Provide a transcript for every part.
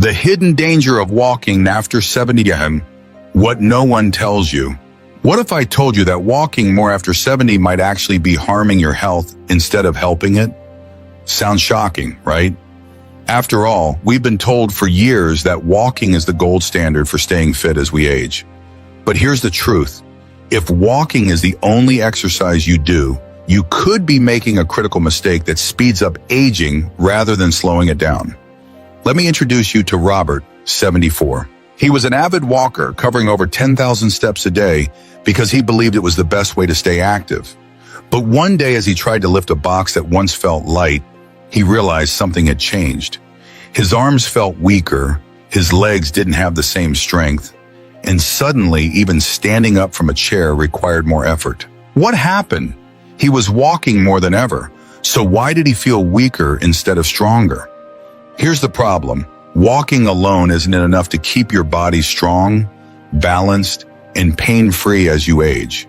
The hidden danger of walking after 70 am, what no one tells you. What if I told you that walking more after 70 might actually be harming your health instead of helping it? Sounds shocking, right? After all, we've been told for years that walking is the gold standard for staying fit as we age. But here's the truth. If walking is the only exercise you do, you could be making a critical mistake that speeds up aging rather than slowing it down. Let me introduce you to Robert, 74. He was an avid walker, covering over 10,000 steps a day because he believed it was the best way to stay active. But one day, as he tried to lift a box that once felt light, he realized something had changed. His arms felt weaker, his legs didn't have the same strength, and suddenly, even standing up from a chair required more effort. What happened? He was walking more than ever, so why did he feel weaker instead of stronger? Here's the problem. Walking alone isn't enough to keep your body strong, balanced, and pain-free as you age.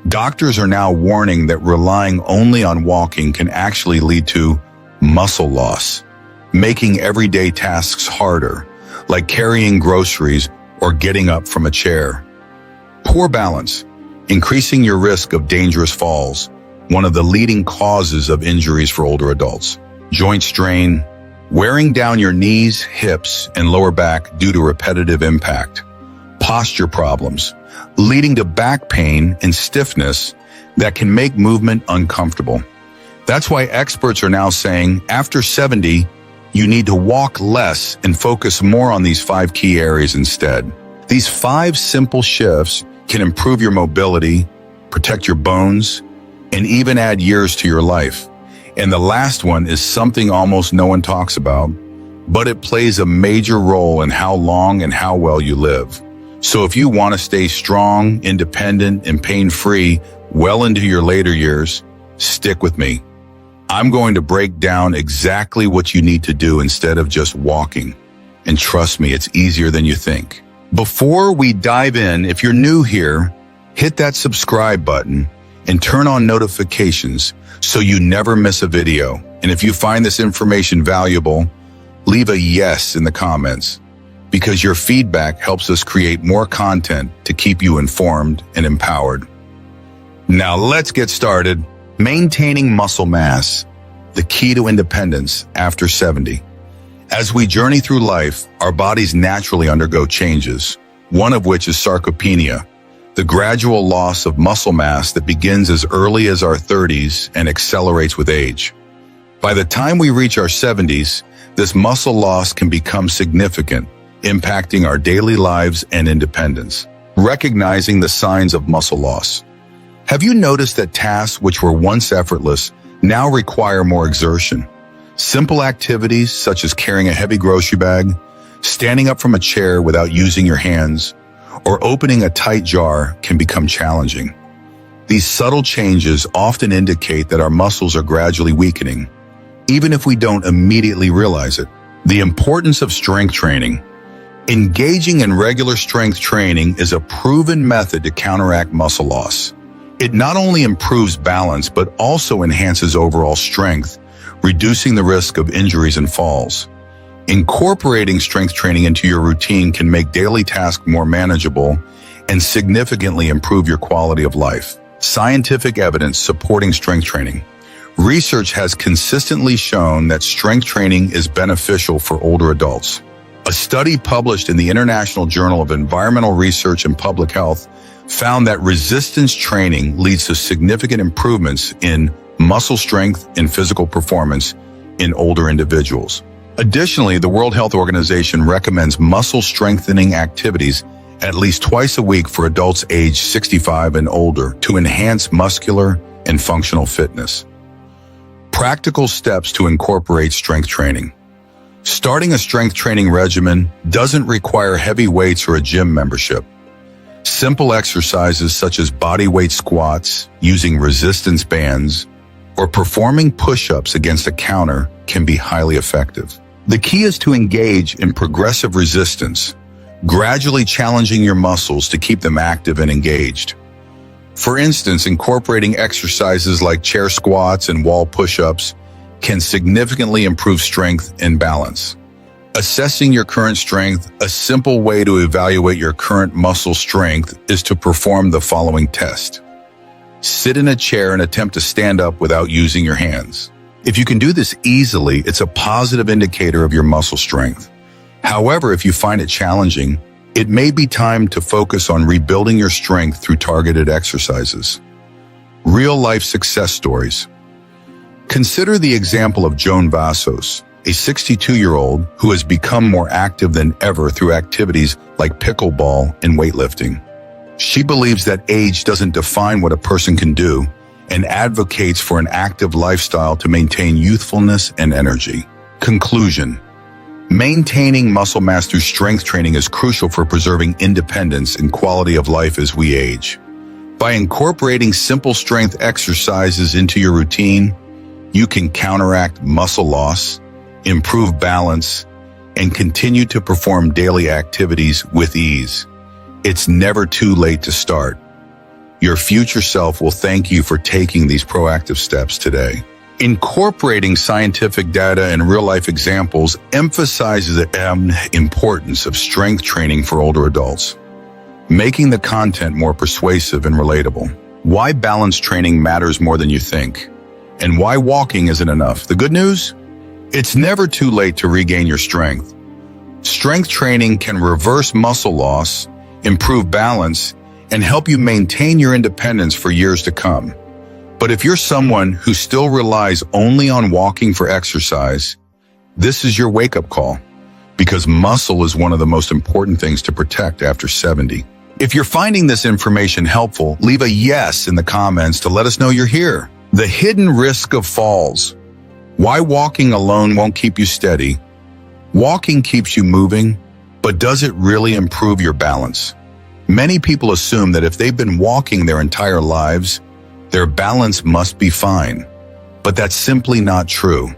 Doctors are now warning that relying only on walking can actually lead to muscle loss, making everyday tasks harder, like carrying groceries or getting up from a chair. Poor balance, increasing your risk of dangerous falls, one of the leading causes of injuries for older adults. Joint strain, wearing down your knees, hips, and lower back due to repetitive impact. Posture problems, leading to back pain and stiffness that can make movement uncomfortable. That's why experts are now saying after 70, you need to walk less and focus more on these 5 key areas instead. These 5 simple shifts can improve your mobility, protect your bones, and even add years to your life. And the last one is something almost no one talks about, but it plays a major role in how long and how well you live. So if you want to stay strong, independent, and pain-free well into your later years, stick with me. I'm going to break down exactly what you need to do instead of just walking. And trust me, it's easier than you think. Before we dive in, if you're new here, hit that subscribe button and turn on notifications so you never miss a video. And if you find this information valuable, leave a yes in the comments, because your feedback helps us create more content to keep you informed and empowered. Now let's get started. Maintaining muscle mass, the key to independence after 70. As we journey through life, our bodies naturally undergo changes, one of which is sarcopenia, the gradual loss of muscle mass that begins as early as our 30s and accelerates with age. By the time we reach our 70s, this muscle loss can become significant, impacting our daily lives and independence. Recognizing the signs of muscle loss. Have you noticed that tasks which were once effortless now require more exertion? Simple activities such as carrying a heavy grocery bag, standing up from a chair without using your hands, or opening a tight jar can become challenging. These subtle changes often indicate that our muscles are gradually weakening, even if we don't immediately realize it. The importance of strength training. Engaging in regular strength training is a proven method to counteract muscle loss. It not only improves balance, but also enhances overall strength, reducing the risk of injuries and falls. Incorporating strength training into your routine can make daily tasks more manageable and significantly improve your quality of life. Scientific evidence supporting strength training. Research has consistently shown that strength training is beneficial for older adults. A study published in the International Journal of Environmental Research and Public Health found that resistance training leads to significant improvements in muscle strength and physical performance in older individuals. Additionally, the World Health Organization recommends muscle strengthening activities at least twice a week for adults aged 65 and older to enhance muscular and functional fitness. Practical steps to incorporate strength training. Starting a strength training regimen doesn't require heavy weights or a gym membership. Simple exercises such as body weight squats, using resistance bands, or performing push-ups against a counter can be highly effective. The key is to engage in progressive resistance, gradually challenging your muscles to keep them active and engaged. For instance, incorporating exercises like chair squats and wall push-ups can significantly improve strength and balance. Assessing your current strength, a simple way to evaluate your current muscle strength is to perform the following test. Sit in a chair and attempt to stand up without using your hands. If you can do this easily, it's a positive indicator of your muscle strength. However, if you find it challenging, it may be time to focus on rebuilding your strength through targeted exercises. Real-life success stories. Consider the example of Joan Vassos, a 62-year-old who has become more active than ever through activities like pickleball and weightlifting. She believes that age doesn't define what a person can do and advocates for an active lifestyle to maintain youthfulness and energy. Conclusion. Maintaining muscle mass through strength training is crucial for preserving independence and quality of life as we age. By incorporating simple strength exercises into your routine, you can counteract muscle loss, improve balance, and continue to perform daily activities with ease. It's never too late to start. Your future self will thank you for taking these proactive steps today. Incorporating scientific data and real-life examples emphasizes the importance of strength training for older adults, making the content more persuasive and relatable. Why balance training matters more than you think, and why walking isn't enough. The good news? It's never too late to regain your strength. Strength training can reverse muscle loss, improve balance, and help you maintain your independence for years to come. But if you're someone who still relies only on walking for exercise, this is your wake-up call, because muscle is one of the most important things to protect after 70. If you're finding this information helpful, leave a yes in the comments to let us know you're here. The hidden risk of falls. Why walking alone won't keep you steady. Walking keeps you moving, but does it really improve your balance? Many people assume that if they've been walking their entire lives, their balance must be fine. But that's simply not true.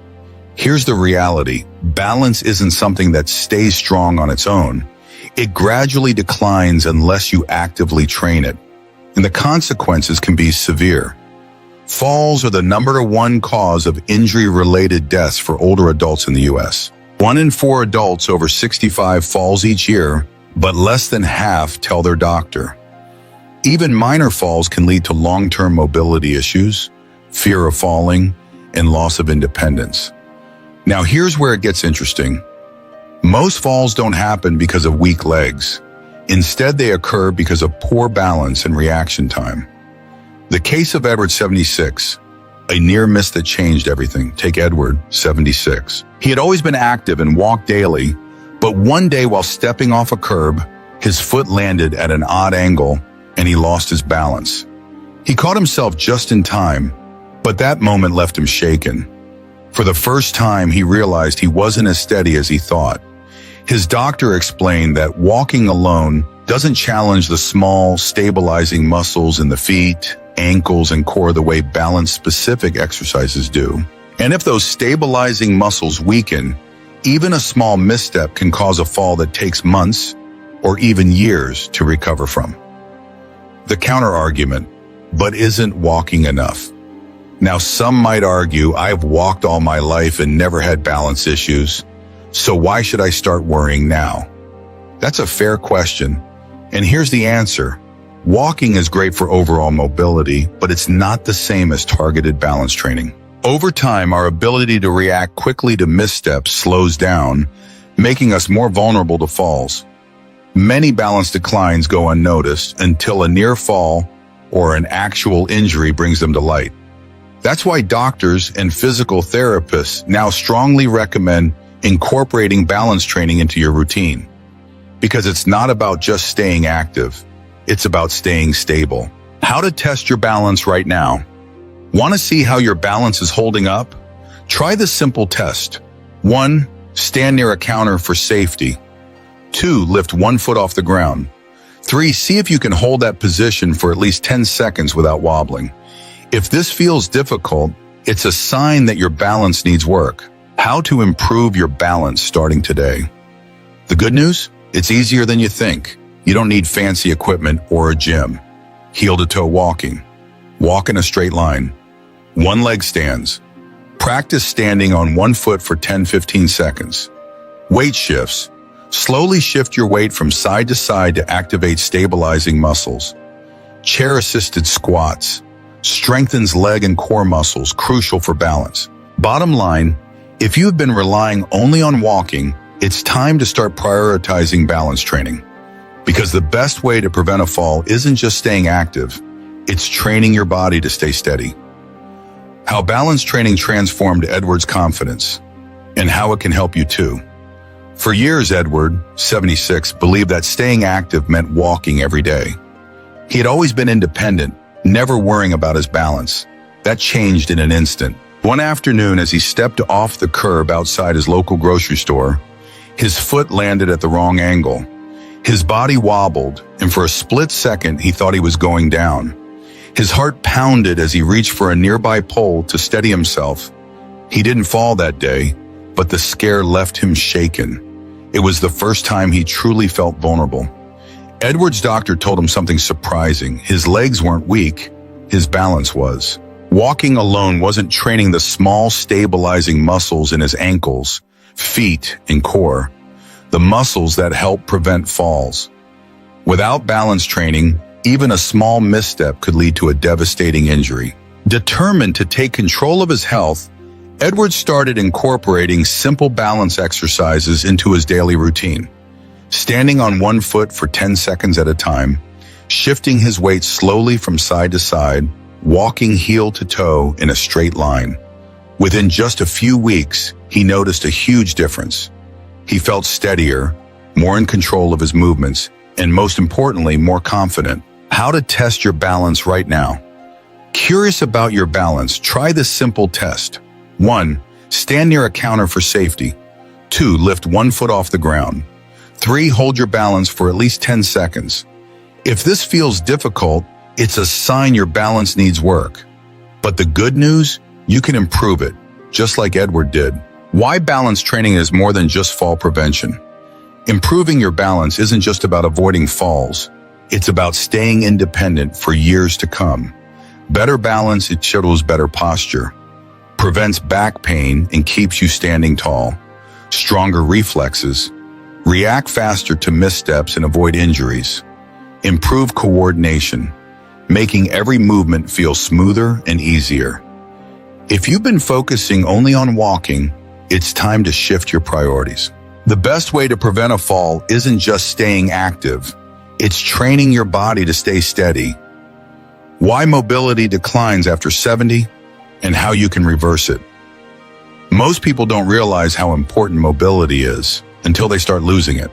Here's the reality. Balance isn't something that stays strong on its own. It gradually declines unless you actively train it, and the consequences can be severe. Falls are the #1 cause of injury-related deaths for older adults in the U.S. 1 in 4 adults over 65 falls each year, but less than half tell their doctor. Even minor falls can lead to long-term mobility issues, fear of falling, and loss of independence. Now here's where it gets interesting. Most falls don't happen because of weak legs. Instead, they occur because of poor balance and reaction time. The case of Edward, 76, a near miss that changed everything. Take Edward, 76. He had always been active and walked daily, but one day while stepping off a curb, his foot landed at an odd angle and he lost his balance. He caught himself just in time, but that moment left him shaken. For the first time, he realized he wasn't as steady as he thought. His doctor explained that walking alone doesn't challenge the small, stabilizing muscles in the feet, ankles, and core the way balance-specific exercises do. And if those stabilizing muscles weaken, even a small misstep can cause a fall that takes months or even years to recover from. The counter-argument, but isn't walking enough? Now, some might argue, I've walked all my life and never had balance issues, so why should I start worrying now? That's a fair question, and here's the answer. Walking is great for overall mobility, but it's not the same as targeted balance training. Over time, our ability to react quickly to missteps slows down, making us more vulnerable to falls. Many balance declines go unnoticed until a near fall or an actual injury brings them to light. That's why doctors and physical therapists now strongly recommend incorporating balance training into your routine. Because it's not about just staying active, it's about staying stable. How to test your balance right now. Want to see how your balance is holding up? Try this simple test. 1. Stand near a counter for safety. 2. Lift 1 foot off the ground. 3. See if you can hold that position for at least 10 seconds without wobbling. If this feels difficult, it's a sign that your balance needs work. How to improve your balance starting today. The good news? It's easier than you think. You don't need fancy equipment or a gym. Heel-to-toe walking. Walk in a straight line. 1 leg stands. Practice standing on 1 foot for 10-15 seconds. Weight shifts. Slowly shift your weight from side to side to activate stabilizing muscles. Chair-assisted squats. Strengthens leg and core muscles, crucial for balance. Bottom line, if you've been relying only on walking, it's time to start prioritizing balance training. Because the best way to prevent a fall isn't just staying active, it's training your body to stay steady. How balance training transformed Edward's confidence, and how it can help you too. For years, Edward, 76, believed that staying active meant walking every day. He had always been independent, never worrying about his balance. That changed in an instant. One afternoon, as he stepped off the curb outside his local grocery store, his foot landed at the wrong angle. His body wobbled, and for a split second, he thought he was going down. His heart pounded as he reached for a nearby pole to steady himself. He didn't fall that day, but the scare left him shaken. It was the first time he truly felt vulnerable. Edward's doctor told him something surprising. His legs weren't weak, his balance was. Walking alone wasn't training the small, stabilizing muscles in his ankles, feet, and core, the muscles that help prevent falls. Without balance training, even a small misstep could lead to a devastating injury. Determined to take control of his health, Edward started incorporating simple balance exercises into his daily routine. Standing on one foot for 10 seconds at a time, shifting his weight slowly from side to side, walking heel to toe in a straight line. Within just a few weeks, he noticed a huge difference. He felt steadier, more in control of his movements, and most importantly, more confident. How to test your balance right now. Curious about your balance? Try this simple test. 1. Stand near a counter for safety. 2. Lift one foot off the ground. 3. Hold your balance for at least 10 seconds. If this feels difficult, it's a sign your balance needs work. But the good news? You can improve it, just like Edward did. Why balance training is more than just fall prevention. Improving your balance isn't just about avoiding falls. It's about staying independent for years to come. Better balance, it shows better posture, prevents back pain and keeps you standing tall. Stronger reflexes, react faster to missteps and avoid injuries. Improve coordination, making every movement feel smoother and easier. If you've been focusing only on walking, it's time to shift your priorities. The best way to prevent a fall isn't just staying active, it's training your body to stay steady. Why mobility declines after 70 and how you can reverse it. Most people don't realize how important mobility is until they start losing it.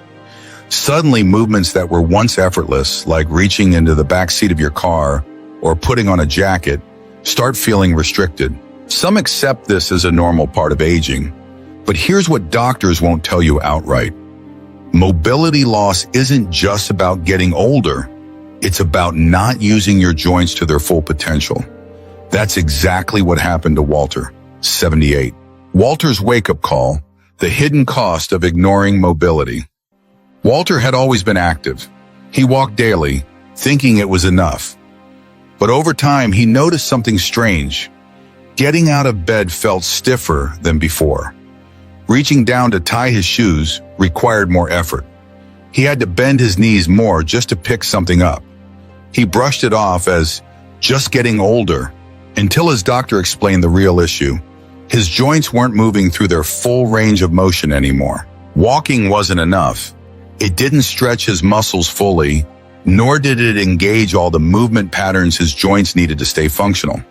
Suddenly, movements that were once effortless, like reaching into the back seat of your car or putting on a jacket, start feeling restricted. Some accept this as a normal part of aging, but here's what doctors won't tell you outright. Mobility loss isn't just about getting older. It's about not using your joints to their full potential. That's exactly what happened to Walter, 78. Walter's wake-up call, the hidden cost of ignoring mobility. Walter had always been active. He walked daily, thinking it was enough. But over time, he noticed something strange. Getting out of bed felt stiffer than before. Reaching down to tie his shoes required more effort. He had to bend his knees more just to pick something up. He brushed it off as just getting older, until his doctor explained the real issue. His joints weren't moving through their full range of motion anymore. Walking wasn't enough. It didn't stretch his muscles fully, nor did it engage all the movement patterns his joints needed to stay functional.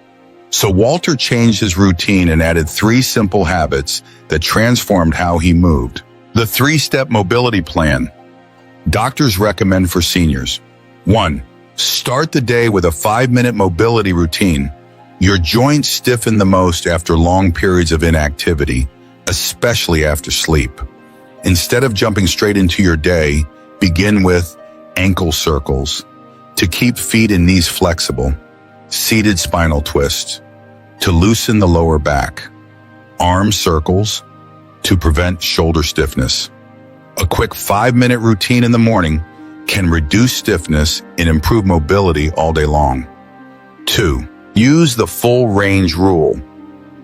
So Walter changed his routine and added 3 simple habits that transformed how he moved. The 3-step mobility plan. Doctors recommend for seniors. 1. Start the day with a 5-minute mobility routine. Your joints stiffen the most after long periods of inactivity, especially after sleep. Instead of jumping straight into your day, begin with ankle circles to keep feet and knees flexible, seated spinal twists to loosen the lower back, arm circles to prevent shoulder stiffness. A quick 5-minute routine in the morning can reduce stiffness and improve mobility all day long. 2. Use the full range rule.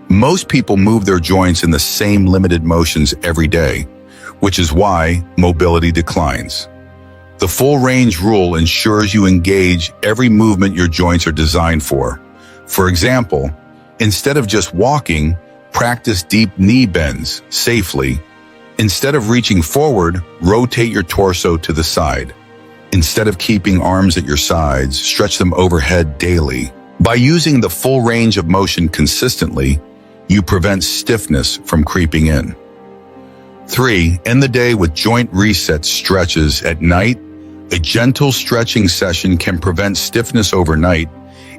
Most people move their joints in the same limited motions every day, which is why mobility declines. The full range rule ensures you engage every movement your joints are designed for. For example, instead of just walking, practice deep knee bends safely. Instead of reaching forward, rotate your torso to the side. Instead of keeping arms at your sides, stretch them overhead daily. By using the full range of motion consistently, you prevent stiffness from creeping in. 3. End the day with joint reset stretches at night. A gentle stretching session can prevent stiffness overnight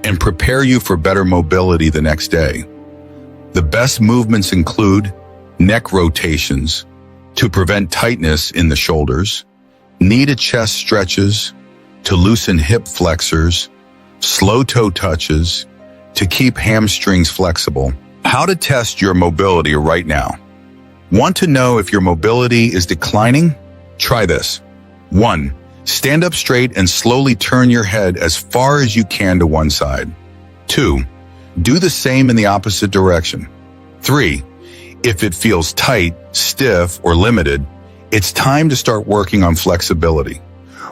and prepare you for better mobility the next day. The best movements include neck rotations to prevent tightness in the shoulders, knee to chest stretches to loosen hip flexors, slow toe touches to keep hamstrings flexible. How to test your mobility right now. Want to know if your mobility is declining? Try this. 1. Stand up straight and slowly turn your head as far as you can to one side. 2. Do the same in the opposite direction. 3. If it feels tight, stiff, or limited, it's time to start working on flexibility.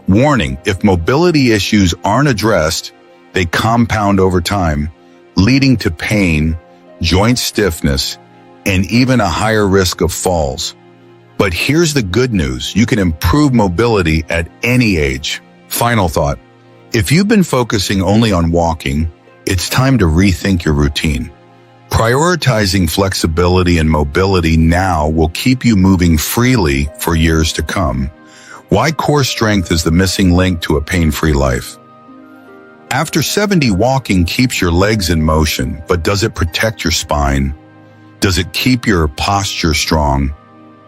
Warning, if mobility issues aren't addressed, they compound over time, leading to pain, joint stiffness, and even a higher risk of falls. But here's the good news. You can improve mobility at any age. Final thought. If you've been focusing only on walking, it's time to rethink your routine. Prioritizing flexibility and mobility now will keep you moving freely for years to come. Why core strength is the missing link to a pain-free life. After 70, walking keeps your legs in motion, but does it protect your spine? Does it keep your posture strong?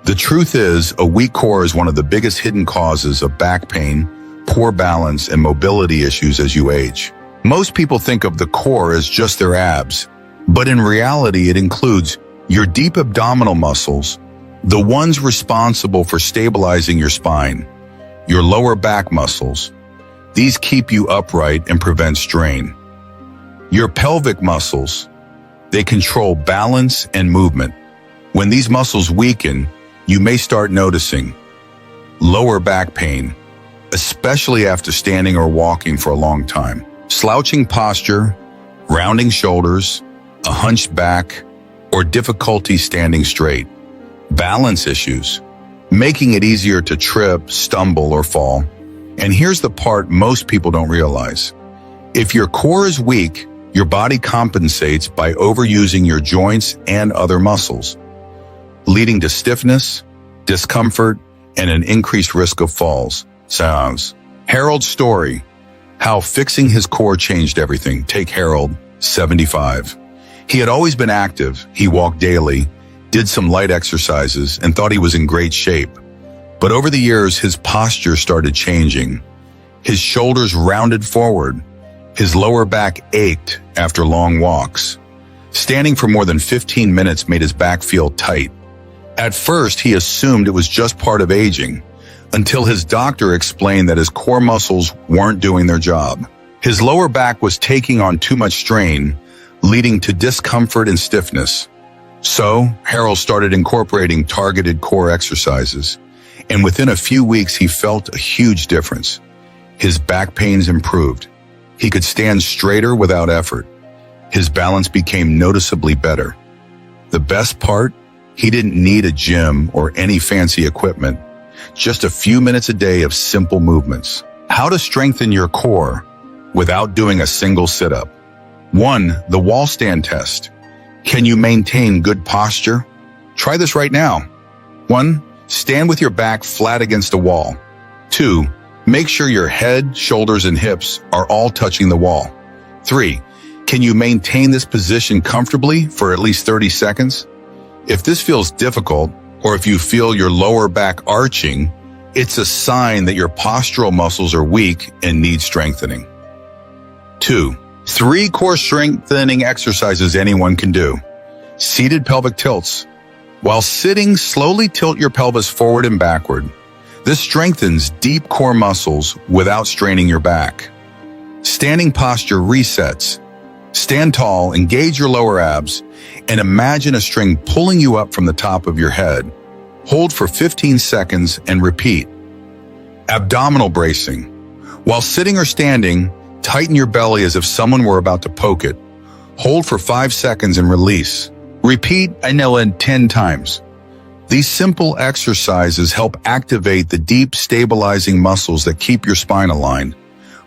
The truth is, a weak core is one of the biggest hidden causes of back pain, poor balance, and mobility issues as you age. Most people think of the core as just their abs, but in reality it includes your deep abdominal muscles, the ones responsible for stabilizing your spine, your lower back muscles. These keep you upright and prevent strain. Your pelvic muscles, they control balance and movement. When these muscles weaken, you may start noticing lower back pain, especially after standing or walking for a long time, slouching posture, rounding shoulders, a hunched back, or difficulty standing straight, balance issues, making it easier to trip, stumble, or fall. And here's the part most people don't realize. If your core is weak, your body compensates by overusing your joints and other muscles, leading to stiffness, discomfort, and an increased risk of falls. Sounds. Harold's story. How fixing his core changed everything. Take Harold, 75. He had always been active. He walked daily, did some light exercises, and thought he was in great shape. But over the years, his posture started changing. His shoulders rounded forward. His lower back ached after long walks. Standing for more than 15 minutes made his back feel tight. At first, he assumed it was just part of aging, until his doctor explained that his core muscles weren't doing their job. His lower back was taking on too much strain, leading to discomfort and stiffness. So, Harold started incorporating targeted core exercises, and within a few weeks he felt a huge difference. His back pains improved. He could stand straighter without effort. His balance became noticeably better. The best part? He didn't need a gym or any fancy equipment, just a few minutes a day of simple movements. How to strengthen your core without doing a single sit-up. 1. The wall stand test. Can you maintain good posture? Try this right now. 1. Stand with your back flat against a wall. 2. Make sure your head, shoulders, and hips are all touching the wall. 3. Can you maintain this position comfortably for at least 30 seconds? If this feels difficult, or if you feel your lower back arching, it's a sign that your postural muscles are weak and need strengthening. 2. 3 core strengthening exercises anyone can do. Seated pelvic tilts. While sitting, slowly tilt your pelvis forward and backward. This strengthens deep core muscles without straining your back. Standing posture resets. Stand tall, engage your lower abs, and imagine a string pulling you up from the top of your head. Hold for 15 seconds and repeat. Abdominal bracing. While sitting or standing, tighten your belly as if someone were about to poke it. Hold for 5 seconds and release. Repeat 10 times. These simple exercises help activate the deep, stabilizing muscles that keep your spine aligned,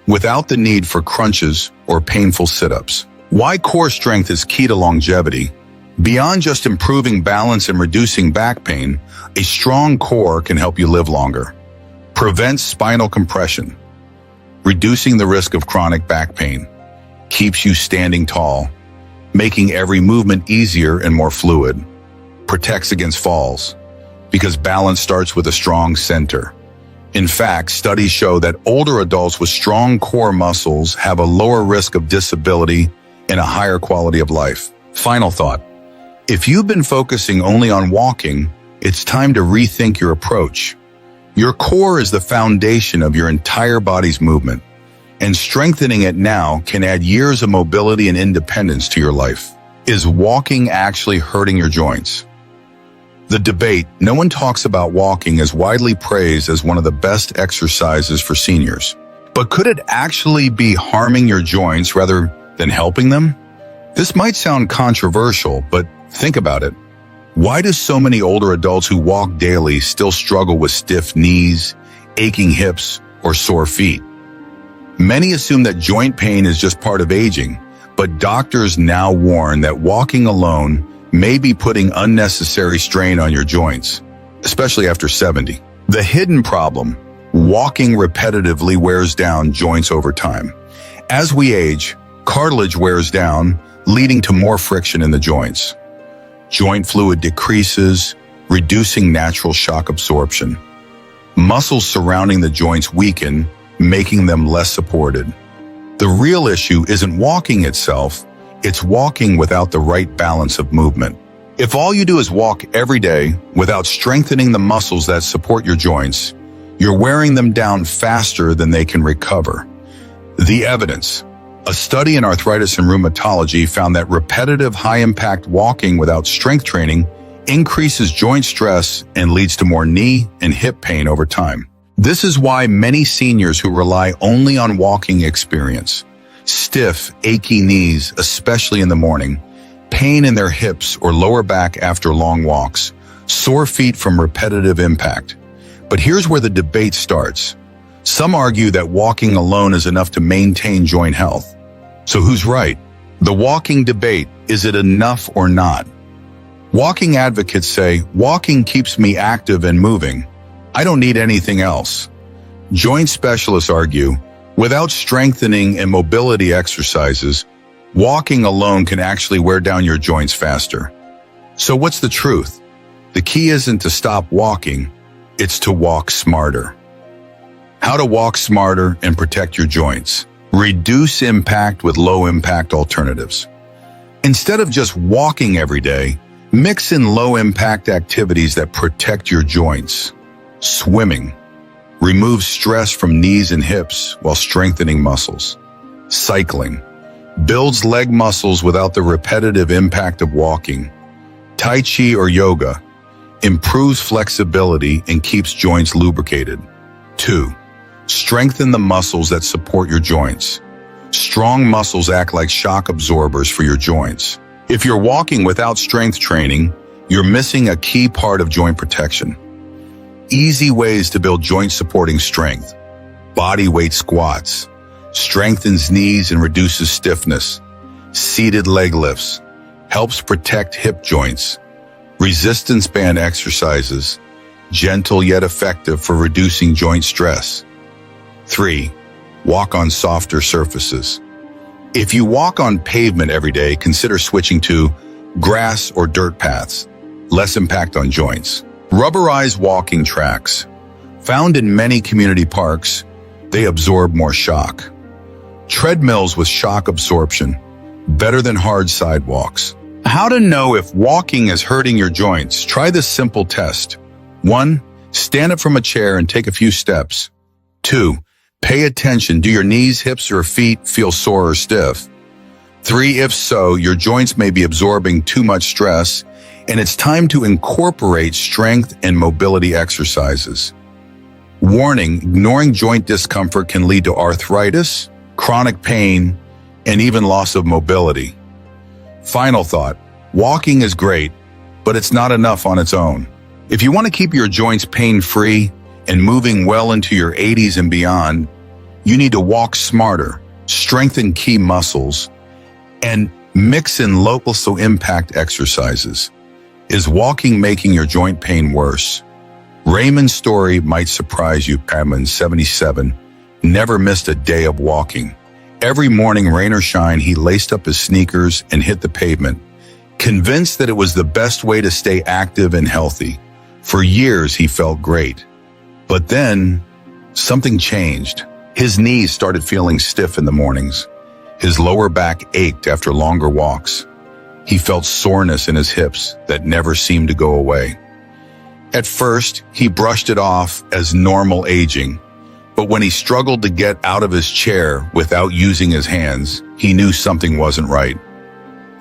without the need for crunches or painful sit-ups. Why core strength is key to longevity. Beyond just improving balance and reducing back pain, a strong core can help you live longer. Prevents spinal compression, reducing the risk of chronic back pain. Keeps you standing tall, making every movement easier and more fluid. Protects against falls, because balance starts with a strong center. In fact, studies show that older adults with strong core muscles have a lower risk of disability and a higher quality of life. Final thought. If you've been focusing only on walking, it's time to rethink your approach. Your core is the foundation of your entire body's movement, and strengthening it now can add years of mobility and independence to your life. Is walking actually hurting your joints? The debate, no one talks about walking, is widely praised as one of the best exercises for seniors. But could it actually be harming your joints rather than helping them? This might sound controversial, but think about it. Why do so many older adults who walk daily still struggle with stiff knees, aching hips, or sore feet? Many assume that joint pain is just part of aging, but doctors now warn that walking alone may be putting unnecessary strain on your joints, especially after 70. The hidden problem: walking repetitively wears down joints over time. As we age, cartilage wears down, leading to more friction in the joints. Joint fluid decreases, reducing natural shock absorption. Muscles surrounding the joints weaken, making them less supported. The real issue isn't walking itself, it's walking without the right balance of movement. If all you do is walk every day without strengthening the muscles that support your joints, you're wearing them down faster than they can recover. The evidence. A study in arthritis and rheumatology found that repetitive high-impact walking without strength training increases joint stress and leads to more knee and hip pain over time. This is why many seniors who rely only on walking experience stiff, achy knees, especially in the morning, pain in their hips or lower back after long walks, sore feet from repetitive impact. But here's where the debate starts. Some argue that walking alone is enough to maintain joint health. So who's right? The walking debate, is it enough or not? Walking advocates say, walking keeps me active and moving. I don't need anything else. Joint specialists argue, without strengthening and mobility exercises, walking alone can actually wear down your joints faster. So what's the truth? The key isn't to stop walking, it's to walk smarter. How to walk smarter and protect your joints. Reduce impact with low-impact alternatives. Instead of just walking every day, mix in low-impact activities that protect your joints. Swimming. Remove stress from knees and hips while strengthening muscles. Cycling. Builds leg muscles without the repetitive impact of walking. Tai Chi or yoga. Improves flexibility and keeps joints lubricated. 2. Strengthen the muscles that support your joints. Strong muscles act like shock absorbers for your joints. If you're walking without strength training, you're missing a key part of joint protection. Easy ways to build joint-supporting strength. Body weight squats. Strengthens knees and reduces stiffness. Seated leg lifts. Helps protect hip joints. Resistance band exercises. Gentle yet effective for reducing joint stress. 3. Walk on softer surfaces. If you walk on pavement every day, consider switching to grass or dirt paths. Less impact on joints. Rubberized walking tracks. Found in many community parks, they absorb more shock. Treadmills with shock absorption. Better than hard sidewalks. How to know if walking is hurting your joints? Try this simple test. 1. Stand up from a chair and take a few steps. 2. Pay attention. Do your knees, hips, or feet feel sore or stiff? 3, if so, your joints may be absorbing too much stress, and it's time to incorporate strength and mobility exercises. Warning, ignoring joint discomfort can lead to arthritis, chronic pain, and even loss of mobility. Final thought, walking is great, but it's not enough on its own. If you want to keep your joints pain-free and moving well into your 80s and beyond, you need to walk smarter, strengthen key muscles, and mix in local impact exercises. Is walking making your joint pain worse? Raymond's story might surprise you. Raymond, 77, never missed a day of walking. Every morning, rain or shine, he laced up his sneakers and hit the pavement, convinced that it was the best way to stay active and healthy. For years, he felt great. But then, something changed. His knees started feeling stiff in the mornings. His lower back ached after longer walks. He felt soreness in his hips that never seemed to go away. At first, he brushed it off as normal aging, but when he struggled to get out of his chair without using his hands, he knew something wasn't right.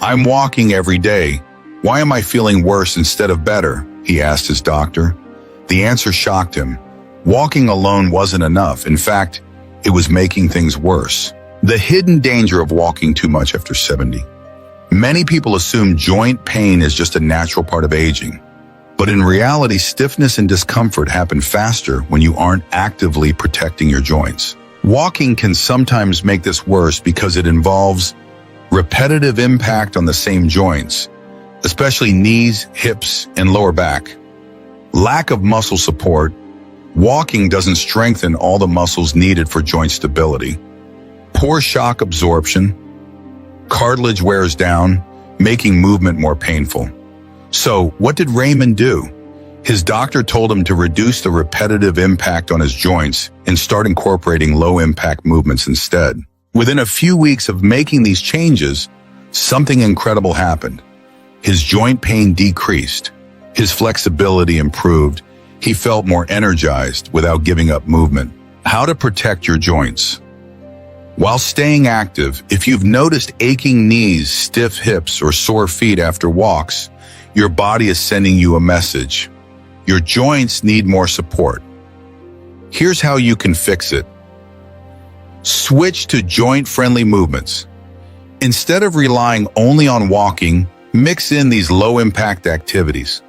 "I'm walking every day. Why am I feeling worse instead of better?" he asked his doctor. The answer shocked him. Walking alone wasn't enough. In fact, it was making things worse. The hidden danger of walking too much after 70. Many people assume joint pain is just a natural part of aging. But in reality, stiffness and discomfort happen faster when you aren't actively protecting your joints. Walking can sometimes make this worse because it involves repetitive impact on the same joints, especially knees, hips, and lower back. Lack of muscle support. Walking doesn't strengthen all the muscles needed for joint stability. Poor shock absorption. Cartilage wears down, making movement more painful. So, what did Raymond do? His doctor told him to reduce the repetitive impact on his joints and start incorporating low-impact movements instead. Within a few weeks of making these changes, something incredible happened. His joint pain decreased. His flexibility improved. He felt more energized without giving up movement. How to protect your joints. While staying active, if you've noticed aching knees, stiff hips, or sore feet after walks, your body is sending you a message. Your joints need more support. Here's how you can fix it. Switch to joint-friendly movements. Instead of relying only on walking, mix in these low-impact activities.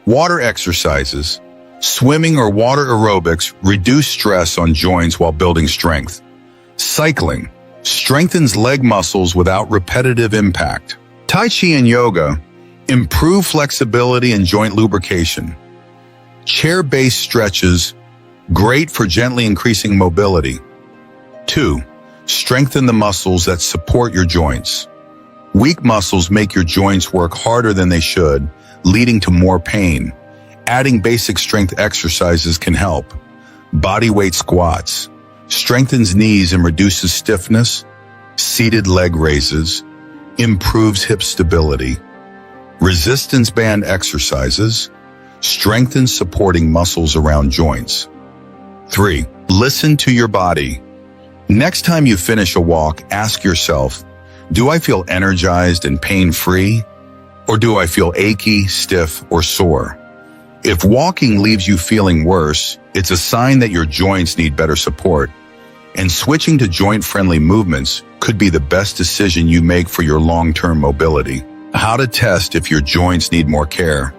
Water exercises. Swimming or water aerobics reduce stress on joints while building strength. Cycling strengthens leg muscles without repetitive impact. Tai Chi and yoga improve flexibility and joint lubrication. Chair-based stretches, great for gently increasing mobility. 2. Strengthen the muscles that support your joints. Weak muscles make your joints work harder than they should, leading to more pain. Adding basic strength exercises can help. Bodyweight squats strengthens knees and reduces stiffness. Seated leg raises improves hip stability. Resistance band exercises strengthens supporting muscles around joints. 3. Listen to your body. Next time you finish a walk, ask yourself, do I feel energized and pain-free? Or do I feel achy, stiff, or sore? If walking leaves you feeling worse, it's a sign that your joints need better support, and switching to joint-friendly movements could be the best decision you make for your long-term mobility. How to test if your joints need more care.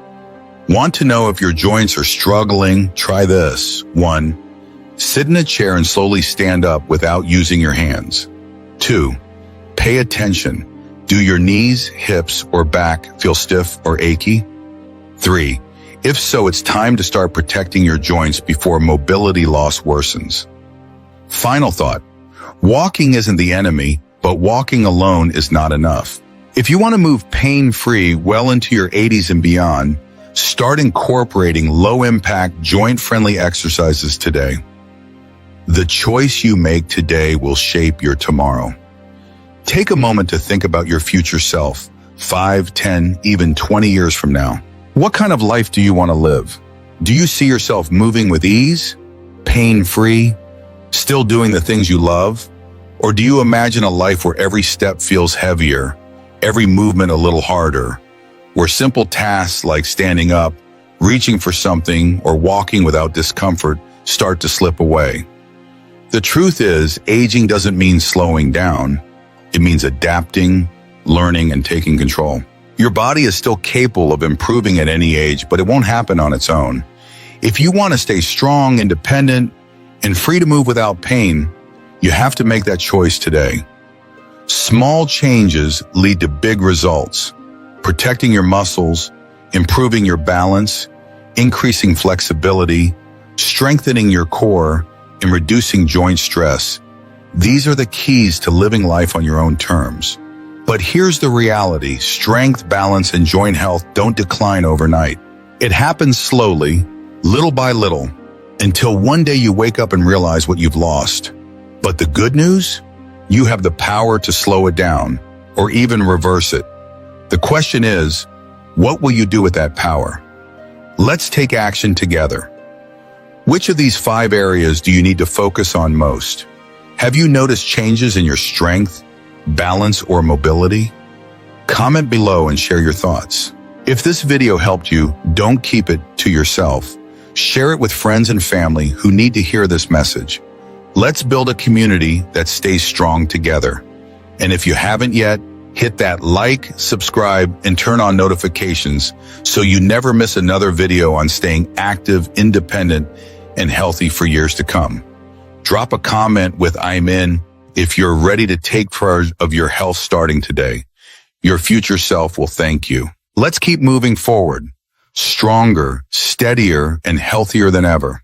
Want to know if your joints are struggling? Try this. 1. Sit in a chair and slowly stand up without using your hands. 2. Pay attention. Do your knees, hips, or back feel stiff or achy? 3. If so, it's time to start protecting your joints before mobility loss worsens. Final thought. Walking isn't the enemy, but walking alone is not enough. If you want to move pain-free well into your 80s and beyond, start incorporating low-impact, joint-friendly exercises today. The choice you make today will shape your tomorrow. Take a moment to think about your future self, 5, 10, even 20 years from now. What kind of life do you want to live? Do you see yourself moving with ease, pain-free, still doing the things you love, Or do you imagine a life where every step feels heavier, every movement a little harder, where simple tasks like standing up, reaching for something, or walking without discomfort start to slip away? The truth is, aging doesn't mean slowing down. It means adapting, learning, and taking control. Your body is still capable of improving at any age, but it won't happen on its own. If you want to stay strong, independent, and free to move without pain, you have to make that choice today. Small changes lead to big results. Protecting your muscles, improving your balance, increasing flexibility, strengthening your core, and reducing joint stress. These are the keys to living life on your own terms. But here's the reality: strength, balance, and joint health don't decline overnight. It happens slowly, little by little, until one day you wake up and realize what you've lost. But the good news? You have the power to slow it down, or even reverse it. The question is, what will you do with that power? Let's take action together. Which of these 5 areas do you need to focus on most? Have you noticed changes in your strength, balance, or mobility? Comment below and share your thoughts. If this video helped you, don't keep it to yourself. Share it with friends and family who need to hear this message. Let's build a community that stays strong together. And if you haven't yet, hit that like, subscribe, and turn on notifications so you never miss another video on staying active, independent, and healthy for years to come. Drop a comment with "I'm in" if you're ready to take charge of your health starting today. Your future self will thank you. Let's keep moving forward, stronger, steadier, and healthier than ever.